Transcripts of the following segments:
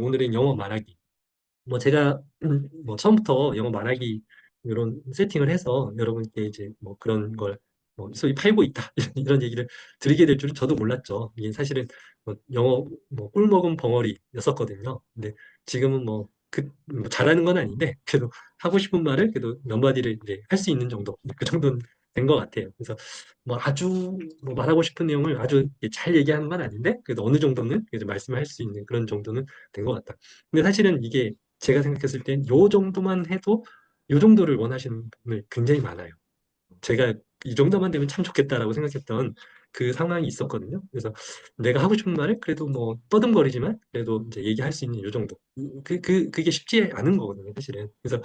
오늘은 영어 말하기. 뭐 제가 뭐 처음부터 영어 말하기 이런 세팅을 해서 여러분께 이제 뭐 그런 걸 소위 팔고 있다 이런 얘기를 드리게 될 줄은 저도 몰랐죠. 이게 사실은 뭐 영어 뭐 꿀먹은 벙어리였었거든요. 근데 지금은 뭐 잘하는 건 아닌데 그래도 하고 싶은 말을 그래도 몇 마디를 이제 할 수 있는 정도 그 정도는 된 것 같아요. 그래서 뭐 아주 뭐 말하고 싶은 내용을 아주 잘 얘기하는 건 아닌데 그래도 어느 정도는 그래도 말씀할 수 있는 그런 정도는 된 것 같다. 근데 사실은 이게 제가 생각했을 땐 요 정도만 해도 요 정도를 원하시는 분들 굉장히 많아요. 제가 이 정도만 되면 참 좋겠다라고 생각했던 그 상황이 있었거든요. 그래서 내가 하고 싶은 말을 그래도 뭐 떠듬거리지만 그래도 이제 얘기할 수 있는 요 정도. 그게 쉽지 않은 거거든요, 사실은. 그래서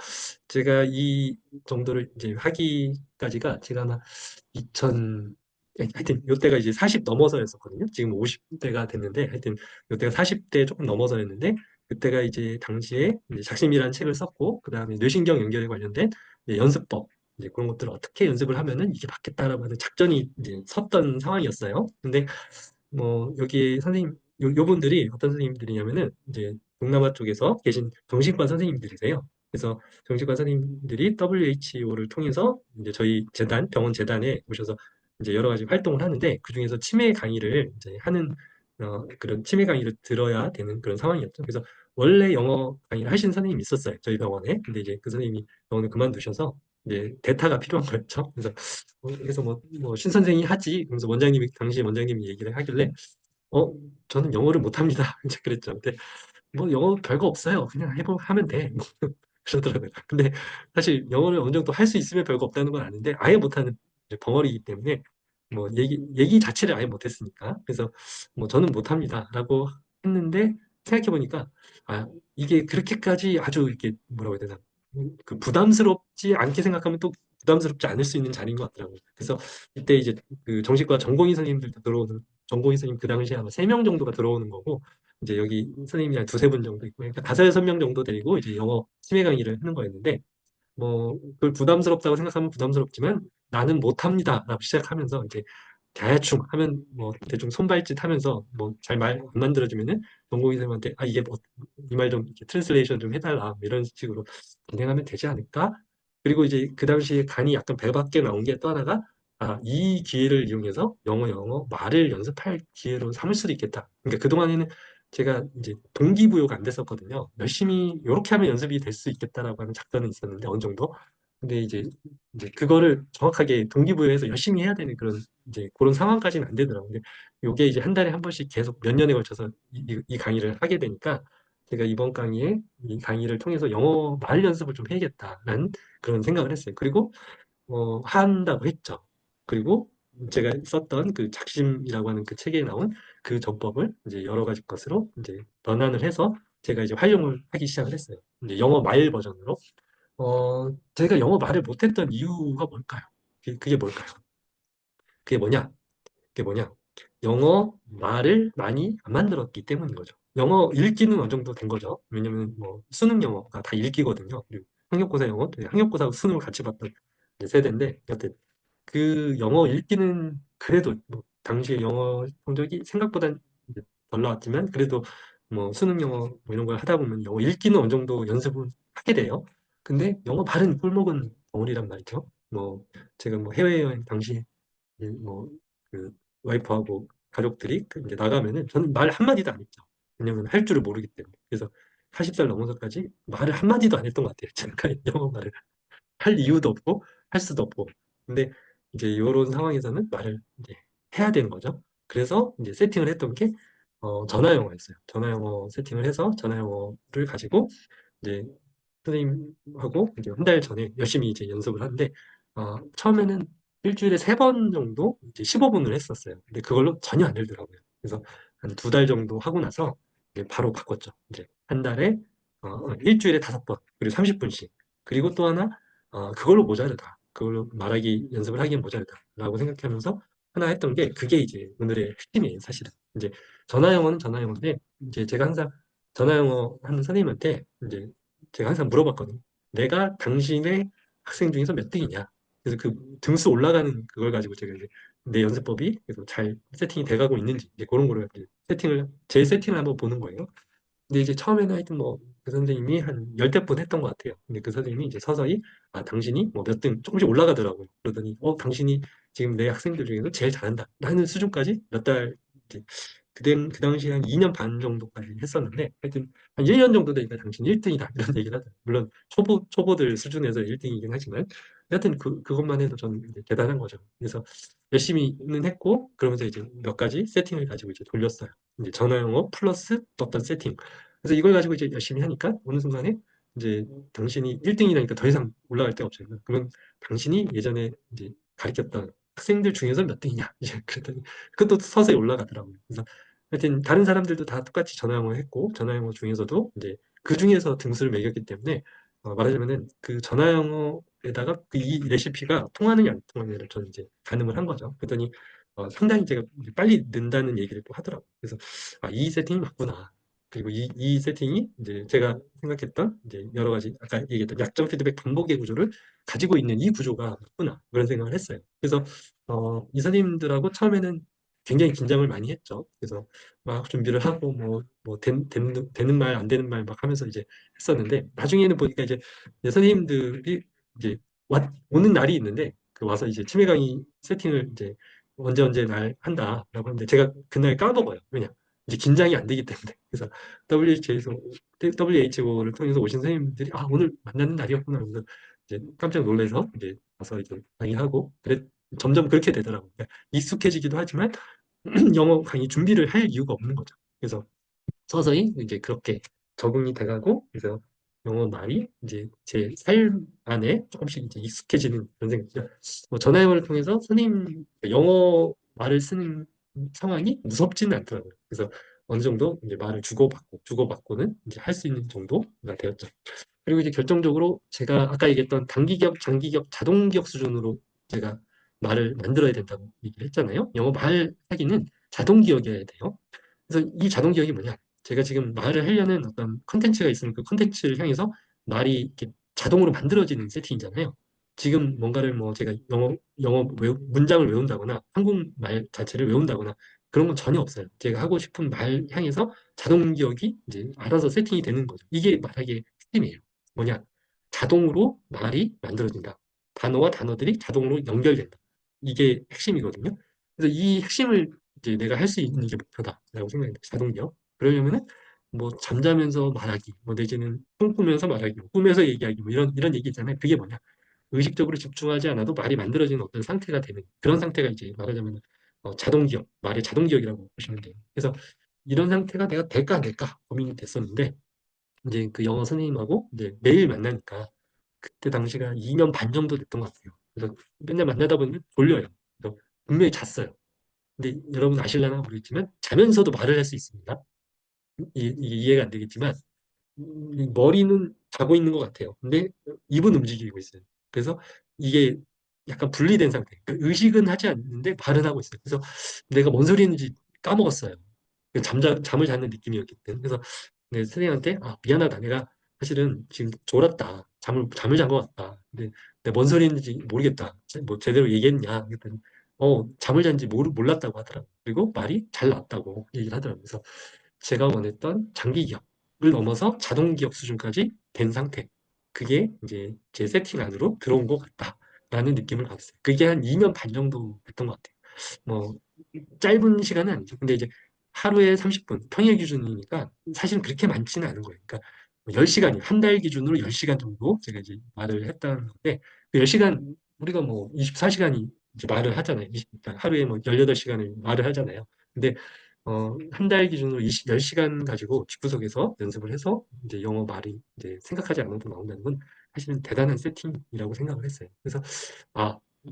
제가 이 정도를 이제 하기까지가 제가 아마 2000, 하여튼 요때가 이제 40 넘어서였었거든요. 지금 50대가 됐는데 하여튼 요때가 40대 조금 넘어서였는데 그때가 이제 당시에 이제 작심이라는 책을 썼고 그다음에 뇌신경 연결에 관련된 이제 연습법 이제 그런 것들을 어떻게 연습을 하면은 이게 맞겠다라고 하는 작전이 이제 섰던 상황이었어요. 근데 뭐 여기 선생님 요분들이 어떤 선생님들이냐면은 이제 동남아 쪽에서 계신 정신과 선생님들이세요. 그래서 정신과 선생님들이 WHO를 통해서 이제 저희 재단 병원 재단에 오셔서 이제 여러 가지 활동을 하는데 그중에서 치매 강의를 이제 하는 그런 치매 강의를 들어야 되는 그런 상황이었죠. 그래서 원래 영어 강의를 하신 선생님이 있었어요. 저희 병원에. 근데 이제 그 선생님이 병원을 그만두셔서 이제 대타가 필요한 거였죠. 그래서 신 선생이 하지. 그래서 원장님이 당시 원장님이 얘기를 하길래 어 저는 영어를 못합니다. 이제 그랬죠. 근데 뭐 영어 별거 없어요. 그냥 해보 하면 돼. 뭐 그러더라고요. 근데 사실 영어를 어느 정도 할 수 있으면 별거 없다는 건 아는데 아예 못하는 이제 벙어리이기 때문에 뭐 얘기 자체를 아예 못했으니까 그래서 뭐 저는 못합니다라고 했는데 생각해 보니까 아 이게 그렇게까지 아주 이렇게 뭐라고 해야 되나 그 부담스럽지 않게 생각하면 또 부담스럽지 않을 수 있는 자리인 것 같더라고요. 그래서 이때 이제 그 정신과 전공의 선생님들도 들어오는 전공의 선생님 그 당시에 아마 3명 정도가 들어오는 거고 이제 여기 선생님이 한 두세 분 정도 있고 그러니까 다섯 여섯 명 정도 데리고 이제 영어 치매 강의를 하는 거였는데 뭐 그걸 부담스럽다고 생각하면 부담스럽지만 나는 못합니다라고 시작하면서 이제 대충 하면 뭐 대충 손발짓 하면서 뭐 잘 말 안 만들어주면은 전공의 선생님한테 아 이게 뭐 이 말 좀 트랜슬레이션 좀 해달라 뭐 이런 식으로 진행하면 되지 않을까? 그리고 이제 그 당시에 간이 약간 배 밖에 나온 게 또 하나가 아, 이 기회를 이용해서 영어 말을 연습할 기회로 삼을 수도 있겠다. 그러니까 그동안에는 제가 이제 동기부여가 안 됐었거든요. 열심히 이렇게 하면 연습이 될 수 있겠다라고 하는 작전은 있었는데 어느 정도. 근데 이제 그거를 정확하게 동기부여해서 열심히 해야 되는 그런 이제 그런 상황까지는 안 되더라고요. 근데 요게 이제 한 달에 한 번씩 계속 몇 년에 걸쳐서 이 강의를 하게 되니까 제가 이번 강의에 이 강의를 통해서 영어 말 연습을 좀 해야겠다라는 그런 생각을 했어요. 그리고 한다고 했죠. 그리고 제가 썼던 그 작심이라고 하는 그 책에 나온 그 전법을 이제 여러 가지 것으로 이제 변환을 해서 제가 이제 활용을 하기 시작을 했어요. 이제 영어 말 버전으로. 제가 영어 말을 못했던 이유가 뭘까요? 그게 뭘까요? 그게 뭐냐? 그게 뭐냐? 영어 말을 많이 안 만들었기 때문인 거죠. 영어 읽기는 어느 정도 된 거죠. 왜냐면 뭐 수능 영어가 다 읽기거든요. 그리고 학력고사 영어, 학력고사 수능을 같이 봤던 이제 세대인데 여튼 그 영어 읽기는 그래도 뭐 당시에 영어 성적이 생각보다 이제 덜 나왔지만 그래도 뭐 수능 영어 뭐 이런 걸 하다 보면 영어 읽기는 어느 정도 연습을 하게 돼요. 근데 영어 발음 꿀먹은 덩어리란 말이죠. 뭐 제가 뭐 해외여행 당시 뭐그 와이프하고 가족들이 그 이제 나가면은 저는 말 한마디도 안 했죠. 왜냐면 할 줄을 모르기 때문에. 그래서 40살 넘어서까지 말을 한마디도 안 했던 것 같아요. 제가 영어 말을. 할 이유도 없고 할 수도 없고. 근데 이제 이런 상황에서는 말을 이제 해야 되는 거죠. 그래서 이제 세팅을 했던 게 전화 영어였어요. 전화 영어 세팅을 해서 전화 영어를 가지고 이제 선생님하고 이제 한 달 전에 열심히 이제 연습을 하는데 처음에는 일주일에 3번 정도 이제 15분을 했었어요. 근데 그걸로 전혀 안 되더라고요. 그래서 한 2달 정도 하고 나서 이제 바로 바꿨죠. 이제 한 달에 일주일에 5번 그리고 30분씩 그리고 또 하나 그걸로 모자르다. 그걸로 말하기 연습을 하기엔 모자르다라고 생각하면서 하나 했던 게 그게 이제 오늘의 핵심이에요, 사실은. 이제 전화 영어는 전화 영어인데 이제 제가 항상 전화 영어 하는 선생님한테 이제 제가 항상 물어봤거든요. 내가 당신의 학생 중에서 몇 등이냐? 그래서 그 등수 올라가는 그걸 가지고 제가 이제 내 연습법이 그래서 잘 세팅이 돼가고 있는지 이제 그런 거를 이제 제 세팅을 한번 보는 거예요. 근데 이제 처음에는 하여튼 뭐 그 선생님이 한 열댓 번 했던 것 같아요. 근데 그 선생님이 이제 서서히 아 당신이 뭐 몇 등 조금씩 올라가더라고요. 그러더니 당신이 지금 내 학생들 중에서 제일 잘한다 라는 수준까지 몇 달 이제 그 당시에 한 2년 반 정도까지 했었는데 하여튼 한 1년 정도 되니까 당신 1등이다 이런 얘기를 하더라고요. 물론 초보들 수준에서 1등이긴 하지만 여하튼 그것만 해도 저는 이제 대단한 거죠. 그래서 열심히는 했고 그러면서 이제 몇 가지 세팅을 가지고 이제 돌렸어요. 이제 전화 영어 플러스 어떤 세팅. 그래서 이걸 가지고 이제 열심히 하니까 어느 순간에 이제 당신이 1등이라니까 더 이상 올라갈 데가 없어요. 그러면 당신이 예전에 이제 가르쳤던 학생들 중에서 몇 등이냐? 이제 그랬더니 그것도 서서히 올라가더라고요. 그래서 하여튼 다른 사람들도 다 똑같이 전화 영어 했고 전화 영어 중에서도 이제 그 중에서 등수를 매겼기 때문에 말하자면은 그 전화 영어에다가 이 레시피가 통하느냐 안 통하느냐를 저는 이제 가늠을 한 거죠. 그랬더니 상당히 제가 빨리 는다는 얘기를 또 하더라고요. 그래서 이 세팅이 맞구나. 그리고 이 세팅이 이제 제가 생각했던 이제 여러 가지 아까 얘기했던 약점 피드백 반복의 구조를 가지고 있는 이 구조가 맞구나. 그런 생각을 했어요. 그래서 이 선생님들하고 처음에는 굉장히 긴장을 많이 했죠. 그래서 막 준비를 하고 되는 말 안 되는 말 막 하면서 이제 했었는데 나중에는 보니까 이제 선생님들이 이제 오는 날이 있는데 그 와서 이제 치매 강의 세팅을 이제 언제 날 한다라고 하는데 제가 그날 까먹어요. 왜냐 이제 긴장이 안 되기 때문에. 그래서 WHO를 통해서 오신 선생님들이 오늘 만나는 날이었구나. 그래서 이제 깜짝 놀라서 이제 와서 이제 강의하고 점점 그렇게 되더라고요. 그러니까 익숙해지기도 하지만 영어 강의 준비를 할 이유가 없는 거죠. 그래서 서서히 이제 그렇게 적응이 돼가고 그래서 영어 말이 이제 제 삶 안에 조금씩 이제 익숙해지는 그런 생각이죠. 전화 영어를 통해서 선생님 영어 말을 쓰는 상황이 무섭지는 않더라고요. 그래서 어느 정도 이제 말을 주고받고는 이제 할 수 있는 정도가 되었죠. 그리고 이제 결정적으로 제가 아까 얘기했던 단기 기억, 장기 기억, 자동 기억 수준으로 제가 말을 만들어야 된다고 얘기를 했잖아요. 영어 말 하기는 자동 기억이어야 돼요. 그래서 이 자동 기억이 뭐냐? 제가 지금 말을 하려는 어떤 컨텐츠가 있으면 그 컨텐츠를 향해서 말이 이렇게 자동으로 만들어지는 세팅이잖아요. 지금 뭔가를 뭐 제가 문장을 외운다거나 한국말 자체를 외운다거나 그런 건 전혀 없어요. 제가 하고 싶은 말 향해서 자동 기억이 이제 알아서 세팅이 되는 거죠. 이게 말하기의 핵심이에요. 뭐냐? 자동으로 말이 만들어진다. 단어와 단어들이 자동으로 연결된다. 이게 핵심이거든요. 그래서 이 핵심을 이제 내가 할 수 있는 게 목표다라고 생각합니다. 자동기억. 그러려면은 뭐 잠자면서 말하기, 뭐 내지는 꿈꾸면서 말하기, 뭐 꿈에서 얘기하기, 뭐 이런 얘기 있잖아요. 그게 뭐냐? 의식적으로 집중하지 않아도 말이 만들어지는 어떤 상태가 되는 그런 상태가 이제 말하자면 자동기억, 말의 자동기억이라고 보시면 돼요. 그래서 이런 상태가 내가 될까 안 될까 고민이 됐었는데 이제 그 영어 선생님하고 이제 매일 만나니까 그때 당시가 2년 반 정도 됐던 것 같아요. 그래서 맨날 만나다 보면 졸려요. 그래서 분명히 잤어요. 근데 여러분 아실려나 모르겠지만 자면서도 말을 할 수 있습니다. 이게 이해가 안 되겠지만 머리는 자고 있는 것 같아요. 근데 입은 움직이고 있어요. 그래서 이게 약간 분리된 상태. 그러니까 의식은 하지 않는데 말은 하고 있어요. 그래서 내가 뭔 소리 했는지 까먹었어요. 잠을 자는 느낌이었기 때문에. 그래서 내 선생님한테 미안하다. 내가 사실은 지금 졸았다. 잠을 잔 것 같다. 근데 내가 뭔 소리 했는지 모르겠다. 뭐 제대로 얘기했냐. 그랬더니 잠을 잔지 몰랐다고 하더라고요. 그리고 말이 잘 났다고 얘기를 하더라고요. 그래서 제가 원했던 장기 기억을 넘어서 자동 기억 수준까지 된 상태. 그게 이제 제 세팅 안으로 들어온 것 같다라는 느낌을 받았어요. 그게 한 2년 반 정도 됐던 것 같아요. 뭐 짧은 시간은 아니죠. 근데 이제 하루에 30분 평일 기준이니까 사실은 그렇게 많지는 않은 거예요. 그러니까 10시간이 한 달 기준으로 10시간 정도 제가 이제 말을 했다는 건데 그 10시간 우리가 뭐 24시간이 이제 말을 하잖아요. 그러니까 하루에 뭐 18시간을 말을 하잖아요. 근데 한 달 기준으로 10시간 가지고 집구석에서 연습을 해서 이제 영어 말이 이제 생각하지 않아도 나온다는 건 사실은 대단한 세팅이라고 생각을 했어요. 그래서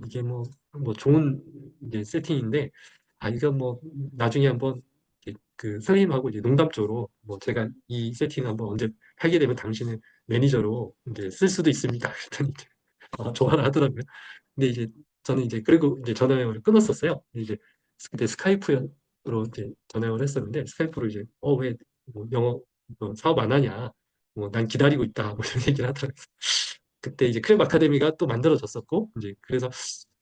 이게 뭐 좋은 이제 세팅인데 이거 뭐 나중에 한번 그 선생님하고 이제 농담조로 뭐 제가 이 세팅 한번 언제 하게 되면 당신은 매니저로 이제 쓸 수도 있습니다. 그랬더니 이제 좋아라 하더라고요. 근데 이제 저는 이제 그리고 이제 전화를 끊었었어요. 이제 그때 스카이프로 이제 전화를 했었는데 스카이프로 이제 왜 뭐 영어 사업 안 하냐? 뭐 난 기다리고 있다. 뭐 이런 얘기를 하더라고요. 그때 이제 크랩 아카데미가 또 만들어졌었고 이제 그래서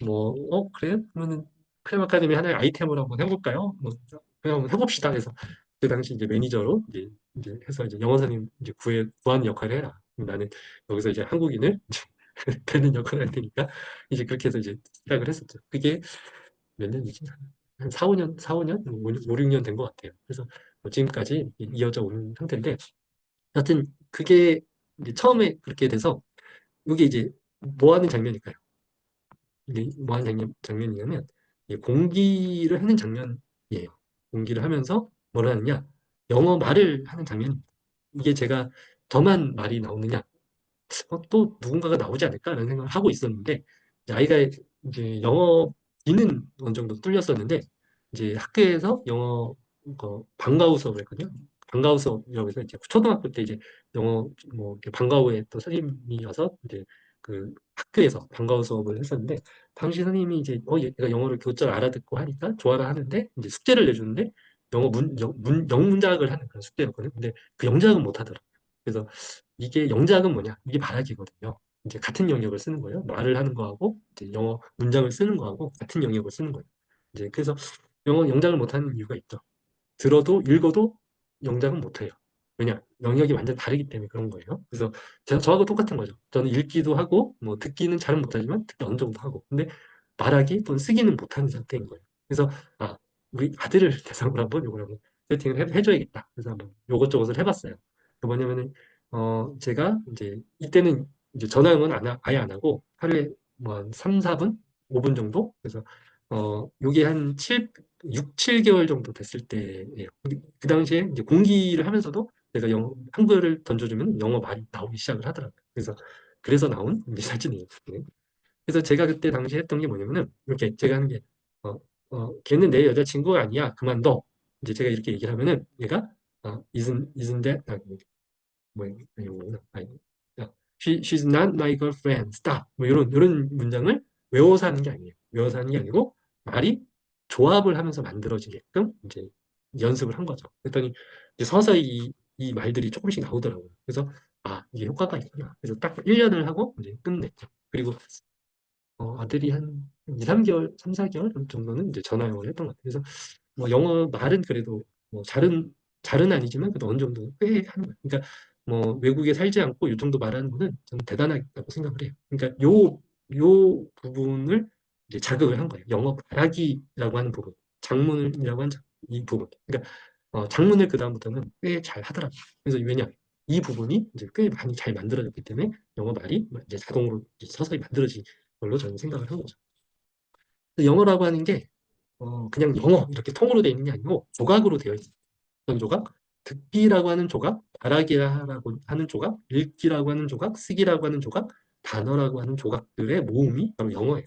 뭐 그래? 그러면은 크랩 아카데미 하나의 아이템으로 한번 해볼까요? 뭐 그냥 한번 해봅시다. 그래서 그 당시 이제 매니저로 이제 해서 이제 영어 선생님 이제 구하는 역할을 해라. 나는 여기서 이제 한국인을 되는 역할을 할 테니까 이제 그렇게 해서 이제 시작을 했었죠. 그게 몇 년이지? 한 4, 5년, 4, 5년? 5, 6년 된 것 같아요. 그래서 뭐 지금까지 이어져 오는 상태인데, 하여튼 그게 이제 처음에 그렇게 돼서, 이게 이제 뭐 하는 장면일까요? 이게 뭐 하는 장면이냐면, 이게 공기를 하는 장면이에요. 공기를 하면서 뭘 하느냐? 영어 말을 하는 장면입니다. 이게 제가 저만 말이 나오느냐? 또 누군가가 나오지 않을까라는 생각을 하고 있었는데 이제 아이가 이제 영어 B는 어느 정도 뚫렸었는데 이제 학교에서 영어 방과후 수업을 했거든요. 방과후 수업이라고 해서 이제 초등학교 때 이제 영어 뭐 이렇게 방과후에 또 선생님이 와서 이제 그 학교에서 방과후 수업을 했었는데 당시 선생님이 이제 얘가 영어를 교절 알아듣고 하니까 좋아라 하는데 이제 숙제를 내주는데 영어 영문작을 하는 그런 숙제였거든요. 근데 그 영작은 못 하더라고요. 그래서 이게 영작은 뭐냐? 이게 말하기거든요. 이제 같은 영역을 쓰는 거예요. 말을 하는 거하고 이제 영어 문장을 쓰는 거하고 같은 영역을 쓰는 거예요. 이제 그래서 영어 영작을 못하는 이유가 있죠. 들어도 읽어도 영작은 못해요. 왜냐? 영역이 완전 다르기 때문에 그런 거예요. 그래서 저하고 똑같은 거죠. 저는 읽기도 하고 뭐 듣기는 잘은 못하지만 듣기 어느 정도 하고 근데 말하기 또는 쓰기는 못하는 상태인 거예요. 그래서 아 우리 아들을 대상으로 한번 요걸 한번 세팅을 해줘야겠다. 그래서 한번 요것저것을 해봤어요. 그 뭐냐면은 제가 이제 이때는 이제 전화영어는 아예 안 하고 하루에 뭐 한 3, 4분, 5분 정도. 그래서 요게 한 6, 7개월 정도 됐을 때예요. 그 당시에 이제 공기를 하면서도 내가 한글을 던져주면 영어 말이 나오기 시작을 하더라고요. 그래서 나온 이제 사진이에요. 네. 그래서 제가 그때 당시에 했던 게 뭐냐면은 이렇게 제가 하는 게 어, 걔는 내 여자친구가 아니야. 그만둬. 이제 제가 이렇게 얘기를 하면은 얘가 isn't that 뭐 이거구나. 아니, she's not my girlfriend. Stop. 뭐 이런 문장을 외워서 하는 게 아니에요. 외워서 하는 게 아니고 말이 조합을 하면서 만들어지게끔 이제 연습을 한 거죠. 그랬더니 이제 서서히 이 말들이 조금씩 나오더라고요. 그래서 이게 효과가 있구나. 그래서 딱 1년을 하고 이제 끝냈죠. 그리고 아들이 한 2, 3개월, 3, 4개월 정도는 이제 전화 영어를 했던 것 같아요. 그래서 뭐 영어 말은 그래도 뭐 잘은 아니지만 그래도 어느 정도 꽤 하는 거예요. 그러니까 뭐 외국에 살지 않고 이 정도 말하는 거는 저는 대단하다고 생각을 해요. 그러니까 요 부분을 이제 자극을 한 거예요. 영어 말하기라고 하는 부분, 장문이라고 하는 이 부분. 그러니까 장문을 그 다음부터는 꽤 잘 하더라고요. 그래서 왜냐? 이 부분이 이제 꽤 많이 잘 만들어졌기 때문에 영어 말이 이제 자동으로 이제 서서히 만들어진 걸로 저는 생각을 한 거죠. 영어라고 하는 게 그냥 영어 이렇게 통으로 되어 있는 게 아니고 조각으로 되어 있어요. 어떤 조각? 듣기라고 하는 조각, 말하기라고 하는 조각, 읽기라고 하는 조각, 쓰기라고 하는 조각, 단어라고 하는 조각들의 모음이 바로 영어예요.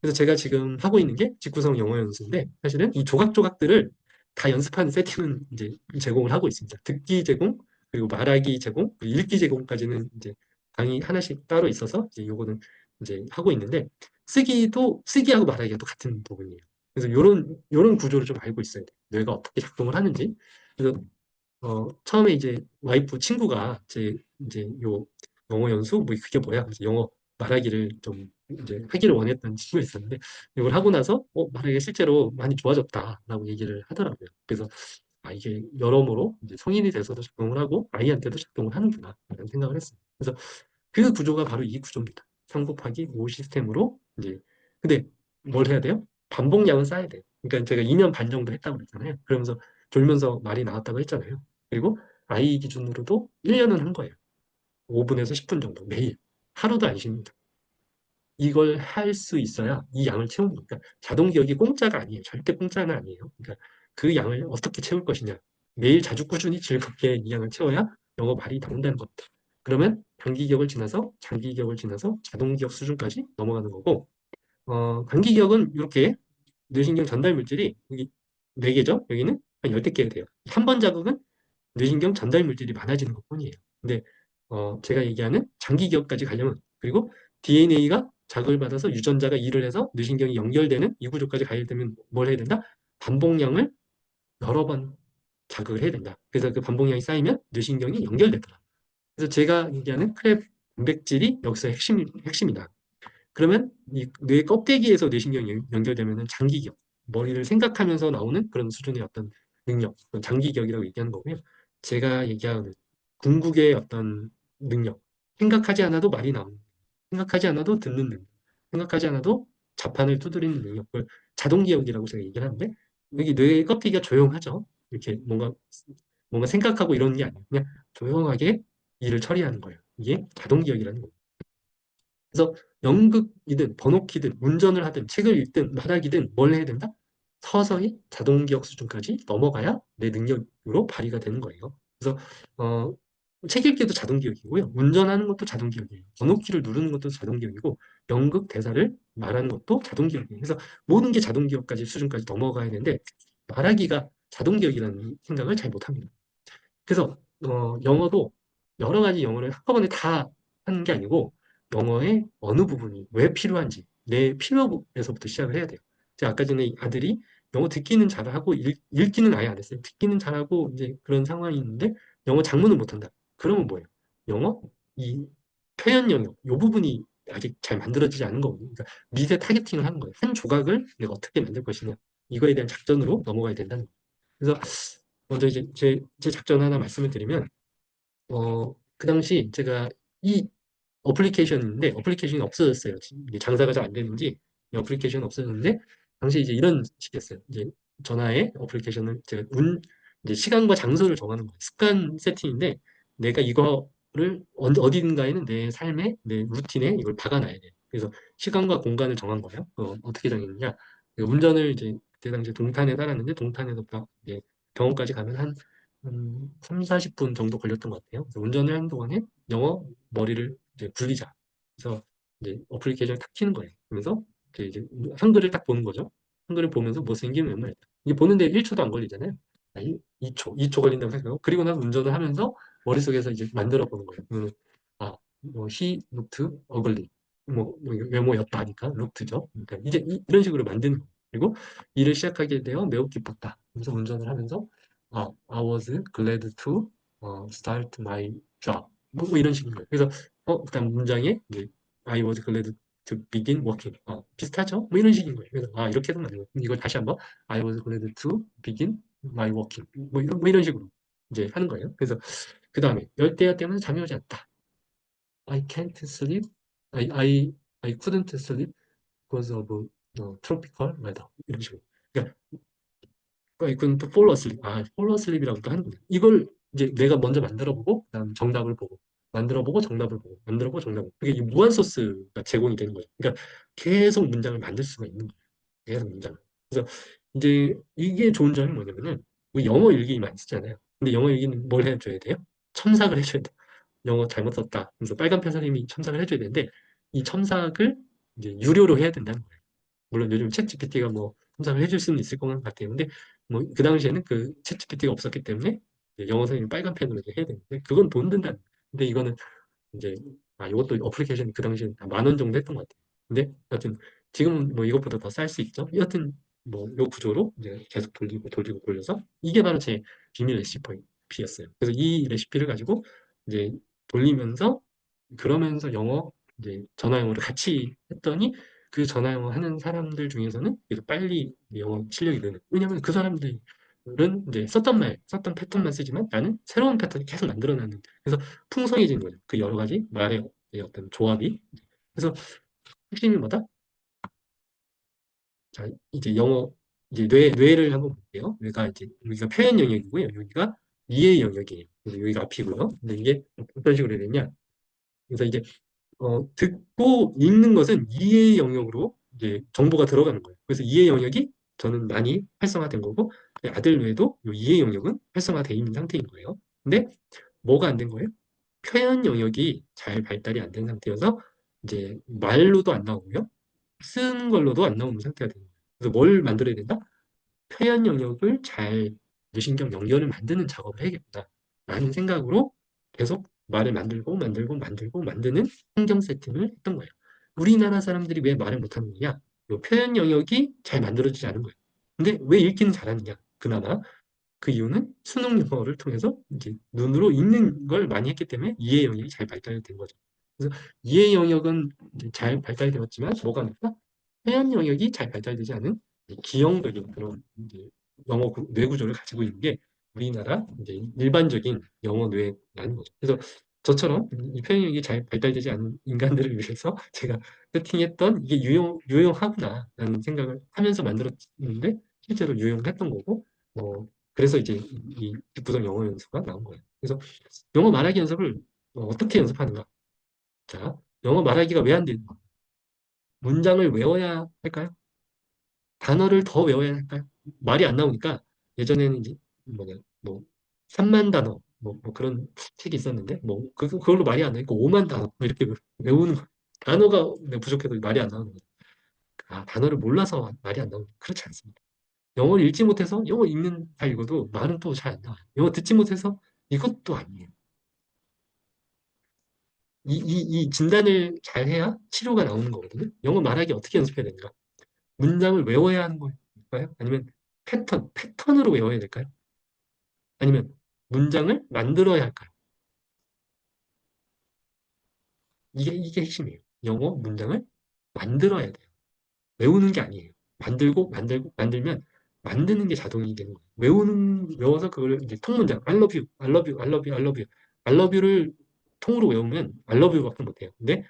그래서 제가 지금 하고 있는 게 직구성 영어 연수인데 사실은 이 조각조각들을 다 연습하는 세팅은 이제 제공을 하고 있습니다. 듣기 제공, 그리고 말하기 제공, 그리고 읽기 제공까지는 이제 강의 하나씩 따로 있어서 이제 요거는 이제 하고 있는데 쓰기하고 말하기가 또 같은 부분이에요. 그래서 요런 구조를 좀 알고 있어야 돼요. 뇌가 어떻게 작동을 하는지. 그래서 처음에 이제 와이프 친구가 이제 요 영어 연수 뭐 그게 뭐야? 그래서 영어 말하기를 좀 이제 하기를 원했던 친구가 있었는데 이걸 하고 나서 말하기가 실제로 많이 좋아졌다라고 얘기를 하더라고요. 그래서 이게 여러모로 이제 성인이 돼서도 작동을 하고 아이한테도 작동을 하는구나 라는 생각을 했어요. 그래서 그 구조가 바로 이 구조입니다. 3 곱하기 5 시스템으로 이제 근데 뭘 해야 돼요? 반복량은 쌓아야 돼요. 그러니까 제가 2년 반 정도 했다고 그랬잖아요. 그러면서 졸면서 말이 나왔다고 했잖아요. 그리고 아이 기준으로도 1년은 한 거예요. 5분에서 10분 정도 매일 하루도 안 쉽니다. 이걸 할 수 있어야 이 양을 채우는 거니까 자동 기억이 공짜가 아니에요. 절대 공짜는 아니에요. 그러니까 그 양을 어떻게 채울 것이냐. 매일 자주 꾸준히 즐겁게 이 양을 채워야 영어 말이 나온다는 겁니다. 그러면 단기 기억을 지나서 장기 기억을 지나서 자동 기억 수준까지 넘어가는 거고 단기 기억은 이렇게 뇌신경 전달 물질이 여기 4개죠. 여기는 한 10개가 돼요. 한 번 자극은 뇌신경 전달 물질이 많아지는 것뿐이에요. 근데 제가 얘기하는 장기 기억까지 가려면 그리고 DNA가 자극을 받아서 유전자가 일을 해서 뇌신경이 연결되는 이 구조까지 가려면 뭘 해야 된다? 반복량을 여러 번 자극을 해야 된다. 그래서 그 반복량이 쌓이면 뇌신경이 연결되더라. 그래서 제가 얘기하는 크랩 단백질이 여기서 핵심이다. 그러면 이 뇌 껍데기에서 뇌신경이 연결되면 장기 기억, 머리를 생각하면서 나오는 그런 수준의 어떤 능력, 장기 기억이라고 얘기하는 거고요. 제가 얘기하는 궁극의 어떤 능력, 생각하지 않아도 말이 나오는, 생각하지 않아도 듣는 능력, 생각하지 않아도 자판을 두드리는 능력을 자동 기억이라고 제가 얘기를 하는데, 여기 뇌 껍데기가 조용하죠. 이렇게 뭔가 생각하고 이러는 게 아니에요. 그냥 조용하게 일을 처리하는 거예요. 이게 자동 기억이라는 거예요. 그래서 연극이든 번호키든 운전을 하든 책을 읽든 말하기든 뭘 해야 된다? 서서히 자동 기억 수준까지 넘어가야 내 능력으로 발휘가 되는 거예요. 그래서 어, 책 읽기도 자동 기억이고요. 운전하는 것도 자동 기억이에요. 번호키를 누르는 것도 자동 기억이고 연극 대사를 말하는 것도 자동 기억이에요. 그래서 모든 게 자동 기억까지 수준까지 넘어가야 되는데 말하기가 자동 기억이라는 생각을 잘 못합니다. 그래서 영어도 여러 가지 영어를 한꺼번에 다 하는 게 아니고 영어의 어느 부분이 왜 필요한지 내 필요에서부터 시작을 해야 돼요. 제가 아까 전에 아들이 영어 듣기는 잘하고 읽기는 아예 안 했어요. 듣기는 잘하고 이제 그런 상황이 있는데 영어 작문을 못한다. 그러면 뭐예요? 영어 이 표현 영역 이 부분이 아직 잘 만들어지지 않은 거거든요. 그러니까 미세 타겟팅을 하는 거예요. 한 조각을 내가 어떻게 만들 것이냐 이거에 대한 작전으로 넘어가야 된다는 거예요. 그래서 먼저 이제 제 작전 하나 말씀을 드리면, 그 당시 제가 이 어플리케이션인데, 어플리케이션이 없어졌어요. 이게 장사가 잘 안 되는지, 이 어플리케이션이 없어졌는데, 당시 이제 이런 식이었어요. 이제 전화에 어플리케이션을 제가 이제 시간과 장소를 정하는 거예요. 습관 세팅인데, 내가 이거를 어딘가에는 내 삶의, 내 루틴에 이걸 박아놔야 돼요. 그래서 시간과 공간을 정한 거예요. 어떻게 정했느냐. 운전을 이제 그때 당시 동탄에 살았는데, 동탄에서 이제 병원까지 가면 한 3, 40분 정도 걸렸던 것 같아요. 그래서 운전을 하는 동안에 영어 머리를 이제 굴리자. 그래서 이제 어플리케이션을 탁 키는 거예요. 그래서 이제 한글을 딱 보는 거죠. 한글을 보면서 못생긴 웬말 이게 보는데 1초도 안 걸리잖아요. 2초 걸린다고 생각하고 그리고 나서 운전을 하면서 머릿속에서 이제 만들어 보는 거예요. 뭐 he looked ugly. 외모였다 하니까 looked죠. 그러니까 이제 이런 식으로 만드는 거예요. 그리고 일을 시작하게 되어 매우 기뻤다. 그래서 운전을 하면서 I was glad to start my job. 뭐 이런 식인 거예요. 그래서 그다음 문장에 이제 I was glad to begin working. 비슷하죠? 뭐 이런 식인 거예요. 그래서 이렇게 해서 만든 거예요. 이걸 다시 한번 I was glad to begin my working. 뭐 이런 식으로 이제 하는 거예요. 그래서 그 다음에 열대야 때문에 잠이 오지 않다. I can't sleep. I I I couldn't sleep because of tropical weather. 이런 식으로. 그러니까 이건 또 fall asleep. fall asleep이라고 또 하는군요. 이걸 이제 내가 먼저 만들어보고, 그다음 정답을 보고, 만들어보고, 정답을 보고, 만들어보고, 정답을 보고. 그게 이 무한 소스가 제공이 되는 거예요. 그러니까 계속 문장을 만들 수가 있는 거예요. 계속 문장을. 그래서 이제 이게 좋은 점이 뭐냐면은, 우리 영어 일기 많이 쓰잖아요. 근데 영어 일기는 뭘 해줘야 돼요? 첨삭을 해줘야 돼요. 영어 잘못 썼다. 그래서 빨간편 선생님이 첨삭을 해줘야 되는데, 이 첨삭을 이제 유료로 해야 된다는 거예요. 물론 요즘 챗 GPT가 뭐 첨삭을 해줄 수는 있을 것 같아요. 근데 뭐 그 당시에는 그챗 GPT가 없었기 때문에 이제 영어 선생님 빨간 펜으로 이제 해야 되는데 그건 돈 든다. 근데 이거는 이제 이것도 어플리케이션이 그 당시에 10,000원 정도 했던 것 같아요. 근데 여튼 지금은 뭐 이것보다 더 쌀 수 있죠. 여튼 뭐 요 구조로 이제 계속 돌리고 돌리고 돌려서 이게 바로 제 비밀 레시피였어요. 그래서 이 레시피를 가지고 이제 돌리면서 그러면서 영어 이제 전화 영어를 같이 했더니 그 전화 영어 하는 사람들 중에서는 그래도 빨리 영어 실력이 느는. 왜냐면 그 사람들은 이제 썼던 패턴만 쓰지만 나는 새로운 패턴을 계속 만들어내는. 그래서 풍성해지는 거죠. 그 여러 가지 말의 어떤 조합이. 그래서 핵심이 뭐다? 자, 이제 영어, 이제 뇌를 한번 볼게요. 뇌가 이제, 여기가 표현 영역이고요. 여기가 이해 영역이에요. 그래서 여기가 앞이고요. 근데 이게 어떤 식으로 해야 되냐? 그래서 이제 듣고 읽는 것은 이해 영역으로 이제 정보가 들어가는 거예요. 그래서 이해 영역이 저는 많이 활성화된 거고, 아들 외에도 이 이해 영역은 활성화되어 있는 상태인 거예요. 근데 뭐가 안 된 거예요? 표현 영역이 잘 발달이 안 된 상태여서 이제 말로도 안 나오고요. 쓰는 걸로도 안 나오는 상태가 되는 거예요. 그래서 뭘 만들어야 된다? 표현 영역을 잘 뇌신경 연결을 만드는 작업을 해야겠다. 라는 생각으로 계속 말을 만들고 만들고 만들고 만드는 환경 세팅을 했던 거예요. 우리나라 사람들이 왜 말을 못하는 거냐? 요 표현 영역이 잘 만들어지지 않은 거예요. 근데 왜 읽기는 잘하느냐? 그나마 그 이유는 수능 영어를 통해서 이제 눈으로 읽는 걸 많이 했기 때문에 이해 영역이 잘 발달된 거죠. 그래서 이해 영역은 이제 잘 발달되었지만 뭐가 없다? 표현 영역이 잘 발달되지 않은 기형적인 그런 이제 뇌 구조를 가지고 있는 게 우리나라 이제 일반적인 영어 뇌라는 거죠. 그래서 저처럼 이 표현력이 잘 발달되지 않은 인간들을 위해서 제가 세팅했던 이게 유용하구나라는 생각을 하면서 만들었는데 실제로 유용했던 거고, 그래서 이제 이 뒷부정 영어 연습가 나온 거예요. 그래서 영어 말하기 연습을 어떻게 연습하는가? 자, 영어 말하기가 왜 안 되는가? 문장을 외워야 할까요? 단어를 더 외워야 할까요? 말이 안 나오니까 예전에는 이제 뭐냐 뭐 3만 단어 뭐 그런 책이 있었는데 뭐 그걸로 말이 안 나니까 5만 단어 뭐 이렇게 외우는 거. 단어가 부족해도 말이 안 나오는 거예요. 아, 단어를 몰라서 말이 안 나오는 그렇지 않습니다. 영어를 읽지 못해서 영어 읽는 다 읽어도 말은 또 잘 안 나와요. 영어 듣지 못해서 이것도 아니에요. 이 진단을 잘 해야 치료가 나오는 거거든요. 영어 말하기 어떻게 연습해야 되는가? 문장을 외워야 하는 걸까요? 아니면 패턴으로 외워야 될까요? 아니면 문장을 만들어야 할까요? 이게 핵심이에요. 영어 문장을 만들어야 돼요. 외우는 게 아니에요. 만들면 만드는 게 자동이 되는 거예요. 외워서 그걸 이제 통문장, I love you, I love you, I love you, I love you. I love you를 통으로 외우면 I love you밖에 못해요. 근데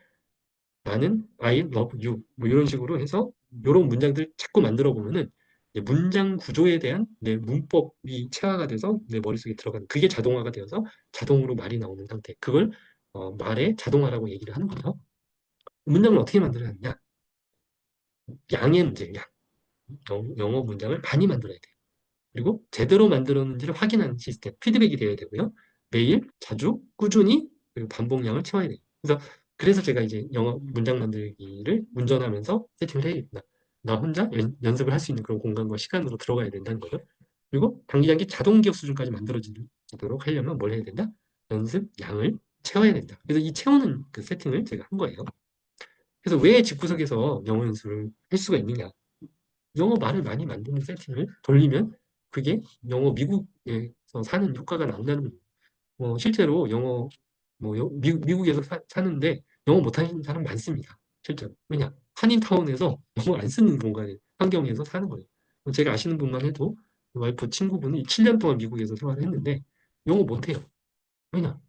나는 I love you 뭐 이런 식으로 해서 이런 문장들 자꾸 만들어 보면은 이제 문장 구조에 대한 내 문법이 체화가 돼서 내 머릿속에 들어가는 그게 자동화가 되어서 자동으로 말이 나오는 상태. 그걸 말의 자동화라고 얘기를 하는 거죠. 문장을 어떻게 만들어야 하느냐? 양의 문제, 양. 영어 문장을 많이 만들어야 돼요. 그리고 제대로 만들었는지를 확인하는 시스템, 피드백이 되어야 되고요. 매일, 자주, 꾸준히, 그리고 반복량을 채워야 돼요. 그래서 제가 이제 영어 문장 만들기를 운전하면서 세팅을 해야겠다. 나 혼자 연습을 할 수 있는 그런 공간과 시간으로 들어가야 된다는 거죠. 그리고 단기장기 자동 기억 수준까지 만들어지도록 하려면 뭘 해야 된다? 연습 양을 채워야 된다. 그래서 이 채우는 그 세팅을 제가 한 거예요. 그래서 왜 집구석에서 영어 연습을 할 수가 있느냐? 영어 말을 많이 만드는 세팅을 돌리면 그게 영어 미국에서 사는 효과가 나온다는 거예요. 실제로 영어 미국에서 사는데 영어 못하는 사람 많습니다. 실제로. 왜냐? 한인타운에서 영어 안 쓰는 공간에 환경에서 사는 거예요. 제가 아시는 분만 해도 와이프 친구분이 7년 동안 미국에서 생활을 했는데 영어 못해요. 왜냐?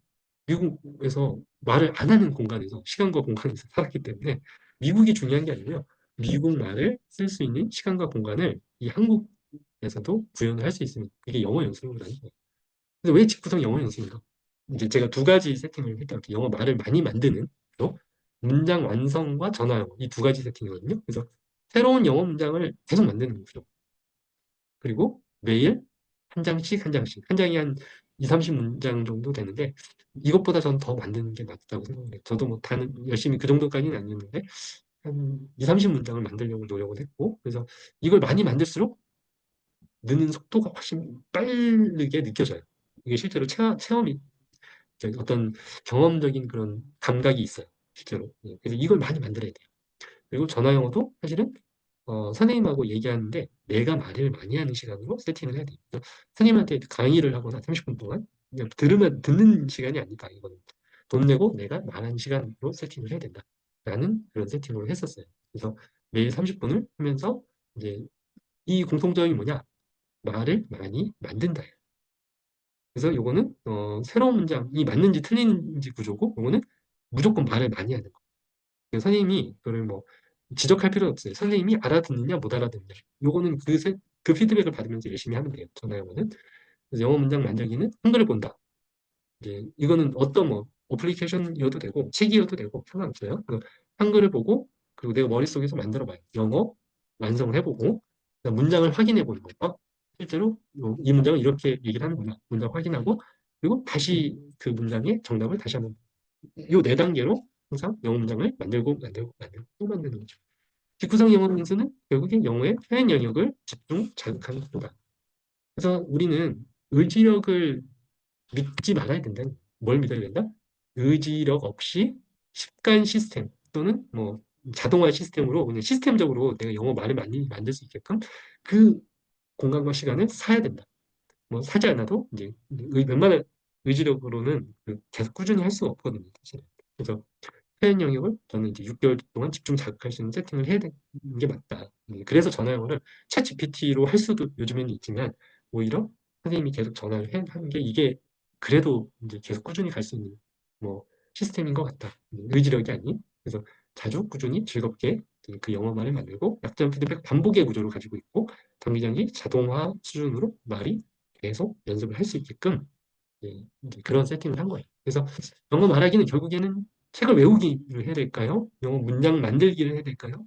미국에서 말을 안 하는 공간에서 시간과 공간에서 살았기 때문에 미국이 중요한 게 아니고요. 미국 말을 쓸 수 있는 시간과 공간을 이 한국에서도 구현을 할 수 있으면 그게 영어 연습을 하는 거예요. 그래서 왜 직구성 영어 연습인가? 이제 제가 두 가지 세팅을 했다. 영어 말을 많이 만드는 또 문장 완성과 전화 영어 이 두 가지 세팅이거든요. 그래서 새로운 영어 문장을 계속 만드는 거죠. 그리고 매일 한 장씩 한 장씩 한 장이 한 2, 30문장 정도 되는데 이것보다 저는 더 만드는 게 맞다고 생각해요. 저도 뭐 다는 열심히 그 정도까지는 아니었는데 한 2, 30문장을 만들려고 노력을 했고 그래서 이걸 많이 만들수록 느는 속도가 훨씬 빠르게 느껴져요. 이게 실제로 체험이 어떤 경험적인 그런 감각이 있어요. 실제로. 예, 그래서 이걸 많이 만들어야 돼요. 그리고 전화 영어도 사실은 선생님하고 얘기하는데 내가 말을 많이 하는 시간으로 세팅을 해야 돼요. 선생님한테 강의를 하거나 30분 동안 그냥 듣는 시간이 아니다. 이거는 돈 내고 내가 말하는 시간으로 세팅을 해야 된다. 라는 그런 세팅으로 했었어요. 그래서 매일 30분을 하면서 이제 이 공통점이 뭐냐? 말을 많이 만든다. 그래서 요거는 새로운 문장이 맞는지 틀린지 구조고 요거는 무조건 말을 많이 하는 거. 그래서 선생님이 그걸 뭐 지적할 필요는 없어요. 선생님이 알아듣느냐 못 알아듣느냐. 요거는 그 피드백을 받으면서 열심히 하면 돼요. 전화 영어는. 그래서 영어 문장 만들기는 한글을 본다. 이제 이거는 어떤 뭐 어플리케이션이어도 되고 책이어도 되고 상관없어요. 한글을 보고 그리고 내가 머릿속에서 만들어 봐요. 영어 완성을 해보고 문장을 확인해 보는 거예요. 실제로 이 문장은 이렇게 얘기를 하는구나. 문장 확인하고 그리고 다시 그 문장의 정답을 다시 한번 요 네 단계로 항상 영어 문장을 만들고 또 만드는 거죠. 직구성 영어 연수는 결국에 영어의 표현 영역을 집중 자극하는 것도다. 그래서 우리는 의지력을 믿지 말아야 된다. 뭘 믿어야 된다? 의지력 없이 습관 시스템 또는 뭐 자동화 시스템으로 그냥 시스템적으로 내가 영어 말을 많이 만들 수 있게끔 그 공간과 시간을 사야 된다. 뭐 사지 않아도 이제 웬만한 의지력으로는 계속 꾸준히 할 수가 없거든요. 사실. 그래서 표현 영역을 저는 이제 6개월 동안 집중 자극할 수 있는 세팅을 해야 되는 게 맞다. 그래서 전화 영어를 챗 GPT로 할 수도 요즘에는 있지만 오히려 선생님이 계속 전화를 하는 게 이게 그래도 이제 계속 꾸준히 갈 수 있는 뭐 시스템인 것 같다. 의지력이 아닌. 그래서 자주 꾸준히 즐겁게 그 영어말을 만들고 약점 피드백 반복의 구조를 가지고 있고 단기장기 자동화 수준으로 말이 계속 연습을 할 수 있게끔 이제 그런 세팅을 한 거예요. 그래서 영어 말하기는 결국에는 책을 외우기를 해야 될까요? 영어 문장 만들기를 해야 될까요?